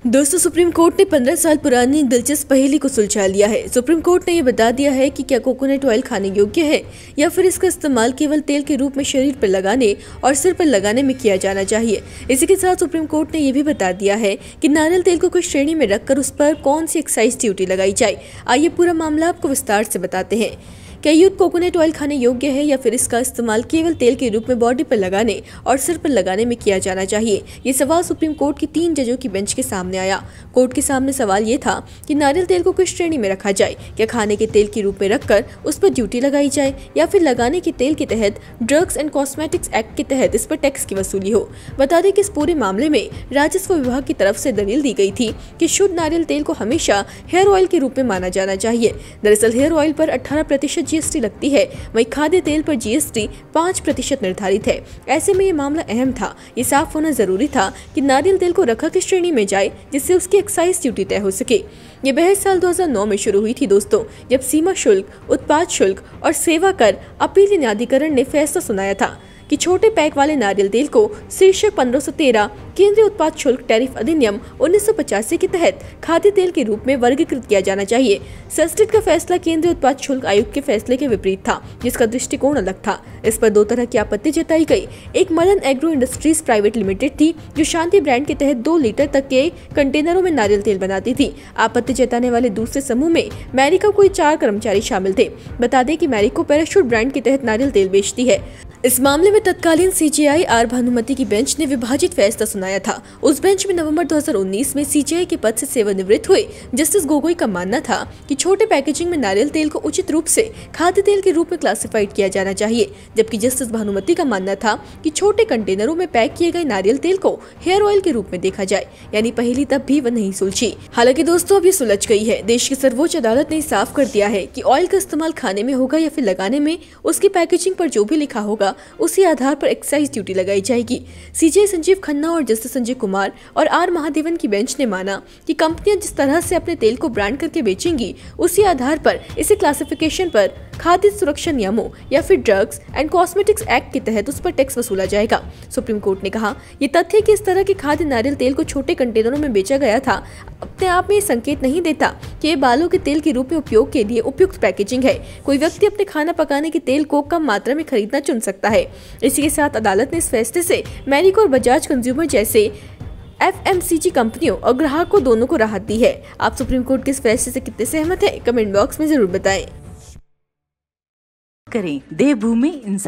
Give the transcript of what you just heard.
दोस्तों, supreme court ने 15 साल पुरानी दिलचस्प पहेली को सुलझा लिया है। सुप्रीम कोर्ट ने ये बता दिया है कि क्या कोकोनट ऑयल खाने योग्य है या फिर इसका इस्तेमाल केवल तेल के रूप में शरीर पर लगाने और सिर पर लगाने में किया जाना चाहिए। इसी के साथ सुप्रीम कोर्ट ने यह भी बता दिया है कि नारियल तेल को किस श्रेणी में रखकर उस पर कौन सी एक्साइज ड्यूटी लगाई जाए। आइए पूरा मामला आपको विस्तार से बताते हैं। क्या यूथ कोकोनट ऑयल खाने योग्य है या फिर इसका इस्तेमाल केवल तेल के रूप में बॉडी पर लगाने और सिर पर लगाने में किया जाना चाहिए? ये सवाल सुप्रीम कोर्ट की 3 जजों की बेंच के सामने आया। कोर्ट के सामने सवाल ये था कि नारियल तेल को किस श्रेणी में रखा जाए। क्या खाने के तेल के रूप में रखकर उस पर ड्यूटी लगाई जाए या फिर लगाने के तेल के तहत ड्रग्स एंड कॉस्मेटिक्स एक्ट के तहत इस पर टैक्स की वसूली हो। बता दें कि इस पूरे मामले में राजस्व विभाग की तरफ से दलील दी गई थी कि शुद्ध नारियल तेल को हमेशा हेयर ऑयल के रूप में माना जाना चाहिए। दरअसल हेयर ऑयल पर 18% जीएसटी लगती है, वहीं खाद्य तेल पर जीएसटी 5% निर्धारित है। ऐसे में ये मामला अहम था। ये साफ होना जरूरी था कि नारियल तेल को रखा किस श्रेणी में जाए जिससे उसकी एक्साइज ड्यूटी तय हो सके। ये बहस साल 2009 में शुरू हुई थी दोस्तों, जब सीमा शुल्क, उत्पाद शुल्क और सेवा कर अपील न्यायाधिकरण ने फैसला सुनाया था कि छोटे पैक वाले नारियल तेल को शीर्षक 1513 केंद्रीय उत्पाद शुल्क टैरिफ अधिनियम 1985 के तहत खाद्य तेल के रूप में वर्गीकृत किया जाना चाहिए। संस्थित का फैसला केंद्रीय उत्पाद शुल्क आयुक्त के फैसले के विपरीत था, जिसका दृष्टिकोण अलग था। इस पर 2 तरह की आपत्ति जताई गई। एक Madan agro industries private limited थी, जो शांति ब्रांड के तहत 2 लीटर तक के कंटेनरों में नारियल तेल बनाती थी। आपत्ति जताने वाले दूसरे समूह में मैरिको कोई 4 कर्मचारी शामिल थे। बता दें कि मैरिको पैराशूट ब्रांड के तहत नारियल तेल बेचती है। इस मामले में तत्कालीन सीजेआई आर भानुमति की बेंच ने विभाजित फैसला सुनाया था। उस बेंच में नवंबर 2019 में सीजेआई के पद से सेवानिवृत्त हुए जस्टिस गोगोई का मानना था कि छोटे पैकेजिंग में नारियल तेल को उचित रूप से खाद्य तेल के रूप में क्लासिफाइड किया जाना चाहिए, जबकि जस्टिस भानुमति का मानना था कि छोटे कंटेनरों में पैक किए गए नारियल तेल को हेयर ऑयल के रूप में देखा जाए। यानी पहली तब भी वह नहीं सुलझी। हालांकि दोस्तों, अब ये सुलझ गई है। देश की सर्वोच्च अदालत ने साफ कर दिया है कि ऑयल का इस्तेमाल खाने में होगा या फिर लगाने में, उसकी पैकेजिंग पर जो भी लिखा होगा उसी आधार पर एक्साइज ड्यूटी लगाई जाएगी। सीजे संजीव खन्ना और जस्टिस संजय कुमार और आर महादेवन की बेंच ने माना कि कंपनियां जिस तरह से अपने तेल को ब्रांड करके बेचेंगी, उसी आधार पर इसे क्लासिफिकेशन पर खाद्य सुरक्षा नियमों या फिर ड्रग्स एंड कॉस्मेटिक्स एक्ट के तहत उस पर टैक्स वसूला जाएगा। सुप्रीम कोर्ट ने कहा, ये तथ्य कि इस तरह के खाद्य नारियल तेल को छोटे कंटेनरों में बेचा गया था, अपने आप में ये संकेत नहीं देता कि ये बालों के तेल के रूप में उपयोग के लिए उपयुक्त पैकेजिंग है। कोई व्यक्ति अपने खाना पकाने के तेल को कम मात्रा में खरीदना चुन सकता है। इसी के साथ अदालत ने इस फैसले से मैरिको और बजाज कंज्यूमर जैसे एफएमसीजी कंपनियों और ग्राहकों दोनों को राहत दी है। आप सुप्रीम कोर्ट के इस फैसले से कितने सहमत हैं? कमेंट बॉक्स में जरूर बताएं। करें देवभूमि इंसाइट।